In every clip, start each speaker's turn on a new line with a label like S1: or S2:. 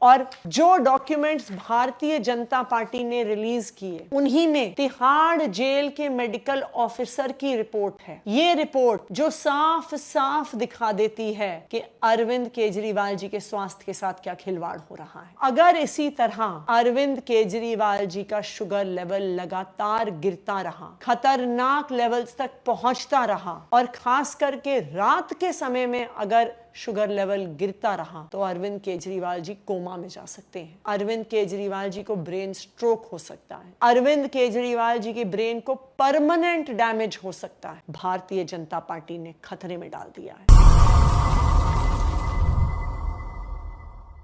S1: और जो documents Bharatiya Janata party ने रिलीज किए उन्हीं में तिहाड़ जेल के मेडिकल ऑफिसर की रिपोर्ट है। ये रिपोर्ट जो साफ साफ दिखा देती है कि अरविंद केजरीवाल जी के स्वास्थ्य के साथ क्या खिलवाड़ हो रहा है। अगर इसी तरह अरविंद केजरीवाल जी का शुगर लेवल लगातार गिरता रहा, खतरनाक लेवल्स तक पहुंचता रहा और खास करके रात के समय में अगर शुगर लेवल गिरता रहा तो अरविंद केजरीवाल जी कोमा में जा सकते हैं। अरविंद केजरीवाल जी को ब्रेन स्ट्रोक हो सकता है। अरविंद केजरीवाल जी के ब्रेन को परमानेंट डैमेज हो सकता है। भारतीय जनता पार्टी ने खतरे में डाल दिया है।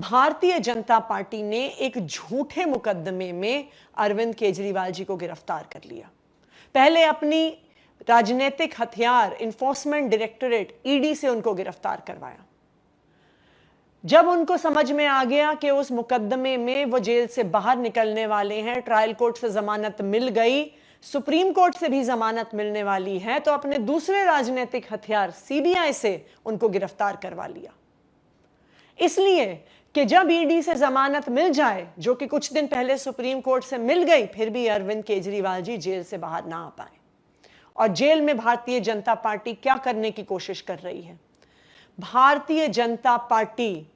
S1: भारतीय जनता पार्टी ने एक झूठे मुकदमे में अरविंद केजरीवाल जी को गिरफ्तार कर लिया। पहले अपनी राजनीतिक हथियार इन्फोर्समेंट डायरेक्टोरेट ईडी से उनको गिरफ्तार करवाया। जब उनको समझ में आ गया कि उस मुकदमे में वो जेल से बाहर निकलने वाले हैं, ट्रायल कोर्ट से जमानत मिल गई, सुप्रीम कोर्ट से भी जमानत मिलने वाली है, तो अपने दूसरे राजनीतिक हथियार सीबीआई से उनको गिरफ्तार करवा लिया। इसलिए कि जब ईडी से जमानत मिल जाए, जो कि कुछ दिन पहले सुप्रीम कोर्ट से मिल गई, फिर भी अरविंद केजरीवाल जी जेल से बाहर ना आ पाए। और जेल में भारतीय जनता पार्टी क्या करने की कोशिश कर रही है? भारतीय जनता पार्टी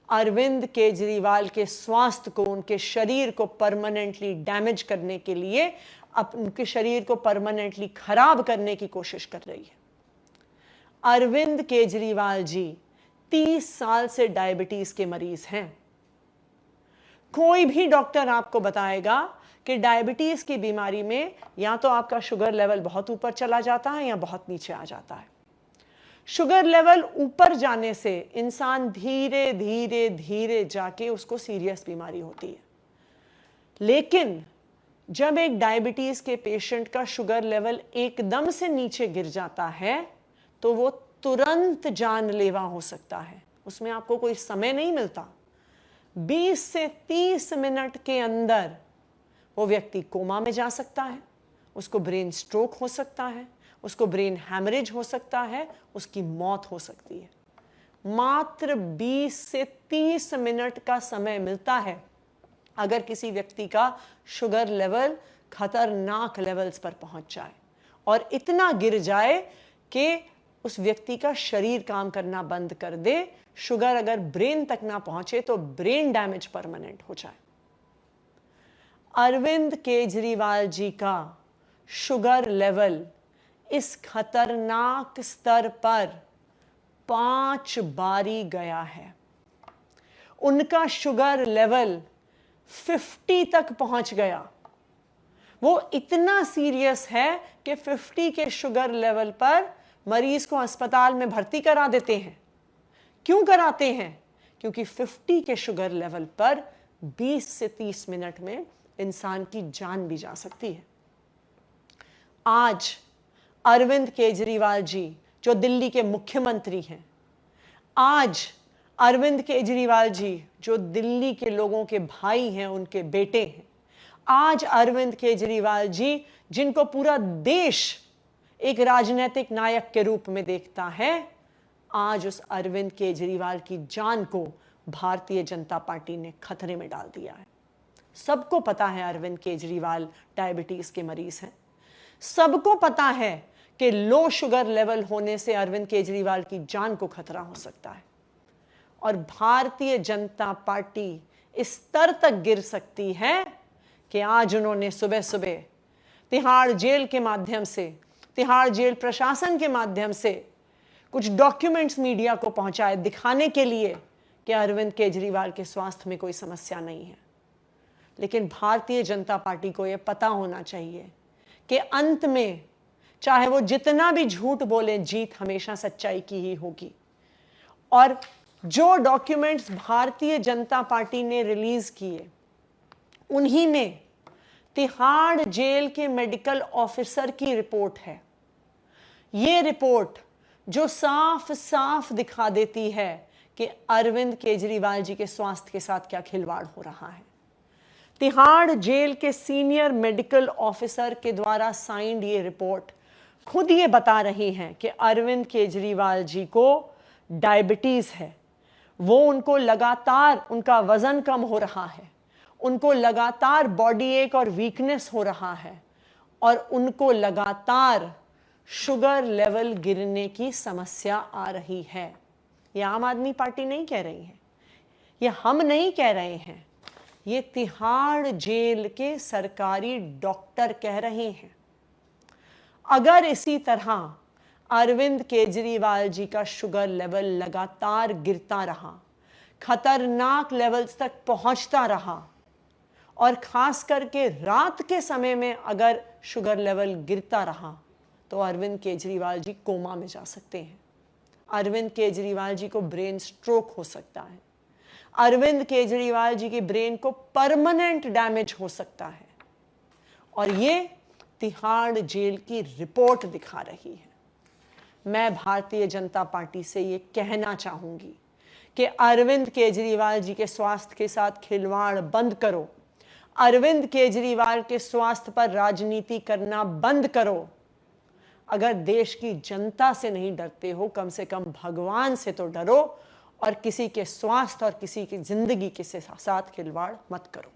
S1: अरविंद केजरीवाल के स्वास्थ्य को, उनके शरीर को परमानेंटली डैमेज करने के लिए, उनके शरीर को परमानेंटली खराब करने की कोशिश कर रही है। अरविंद केजरीवाल जी 30 साल से डायबिटीज के मरीज हैं। कोई भी डॉक्टर आपको बताएगा कि डायबिटीज की बीमारी में या तो आपका शुगर लेवल बहुत ऊपर चला जाता है या बहुत नीचे आ जाता है। शुगर लेवल ऊपर जाने से इंसान धीरे धीरे धीरे जाके उसको सीरियस बीमारी होती है। लेकिन जब एक डायबिटीज के पेशेंट का शुगर लेवल एकदम से नीचे गिर जाता है तो वो तुरंत जानलेवा हो सकता है। उसमें आपको कोई समय नहीं मिलता। 20 से 30 मिनट के अंदर वो व्यक्ति कोमा में जा सकता है, उसको ब्रेन स्ट्रोक हो सकता है, उसको ब्रेन हैमरेज हो सकता है, उसकी मौत हो सकती है। मात्र 20 से 30 मिनट का समय मिलता है अगर किसी व्यक्ति का शुगर लेवल खतरनाक लेवल्स पर पहुंच जाए और इतना गिर जाए कि उस व्यक्ति का शरीर काम करना बंद कर दे। शुगर अगर ब्रेन तक ना पहुंचे तो ब्रेन डैमेज परमानेंट हो जाए। अरविंद केजरीवाल जी का शुगर लेवल इस खतरनाक स्तर पर 5 बारी गया है। उनका शुगर लेवल 50 तक पहुंच गया। वो इतना सीरियस है कि 50 के शुगर लेवल पर मरीज को अस्पताल में भर्ती करा देते हैं। क्यों कराते हैं? क्योंकि 50 के शुगर लेवल पर 20 से 30 मिनट में इंसान की जान भी जा सकती है। आज अरविंद केजरीवाल जी जो दिल्ली के मुख्यमंत्री हैं, आज अरविंद केजरीवाल जी जो दिल्ली के लोगों के भाई हैं, उनके बेटे हैं, आज अरविंद केजरीवाल जी जिनको पूरा देश एक राजनीतिक नायक के रूप में देखता है, आज उस अरविंद केजरीवाल की जान को भारतीय जनता पार्टी ने खतरे में डाल दिया है। सबको पता है अरविंद केजरीवाल डायबिटीज के मरीज हैं। सबको पता है कि लो शुगर लेवल होने से अरविंद केजरीवाल की जान को खतरा हो सकता है। और भारतीय जनता पार्टी इस स्तर तक गिर सकती है कि आज उन्होंने सुबह सुबह तिहाड़ जेल के माध्यम से, तिहाड़ जेल प्रशासन के माध्यम से कुछ डॉक्यूमेंट्स मीडिया को पहुंचाए दिखाने के लिए कि अरविंद केजरीवाल के स्वास्थ्य में कोई समस्या नहीं है। लेकिन भारतीय जनता पार्टी को यह पता होना चाहिए कि अंत में चाहे वो जितना भी झूठ बोले, जीत हमेशा सच्चाई की ही होगी। और जो डॉक्यूमेंट्स भारतीय जनता पार्टी ने रिलीज किए उन्हीं में तिहाड़ जेल के मेडिकल ऑफिसर की रिपोर्ट है। ये रिपोर्ट जो साफ साफ दिखा देती है कि अरविंद केजरीवाल जी के स्वास्थ्य के साथ क्या खिलवाड़ हो रहा है। तिहाड़ जेल के सीनियर मेडिकल ऑफिसर के द्वारा साइंड ये रिपोर्ट खुद ये बता रही हैं कि अरविंद केजरीवाल जी को डायबिटीज है। वो उनको लगातार उनका वजन कम हो रहा है, उनको लगातार बॉडी एक और वीकनेस हो रहा है, और उनको लगातार शुगर लेवल गिरने की समस्या आ रही है। ये आम आदमी पार्टी नहीं कह रही है, ये हम नहीं कह रहे हैं, ये तिहाड़ जेल के सरकारी डॉक्टर कह रहे हैं। अगर इसी तरह अरविंद केजरीवाल जी का शुगर लेवल लगातार गिरता रहा, खतरनाक लेवल्स तक पहुंचता रहा, और खास करके रात के समय में अगर शुगर लेवल गिरता रहा, तो अरविंद केजरीवाल जी कोमा में जा सकते हैं। अरविंद केजरीवाल जी को ब्रेन स्ट्रोक हो सकता है। अरविंद केजरीवाल जी की ब्रेन को परमानेंट डैमेज हो सकता है। और ये तिहाड़ जेल की रिपोर्ट दिखा रही है। मैं भारतीय जनता पार्टी से ये कहना चाहूंगी कि अरविंद केजरीवाल जी के स्वास्थ्य के साथ खिलवाड़ बंद करो। अरविंद केजरीवाल के स्वास्थ्य पर राजनीति करना बंद करो। अगर देश की जनता से नहीं डरते हो, कम से कम भगवान से तो डरो, और किसी के स्वास्थ्य और किसी की जिंदगी के साथ खिलवाड़ मत करो।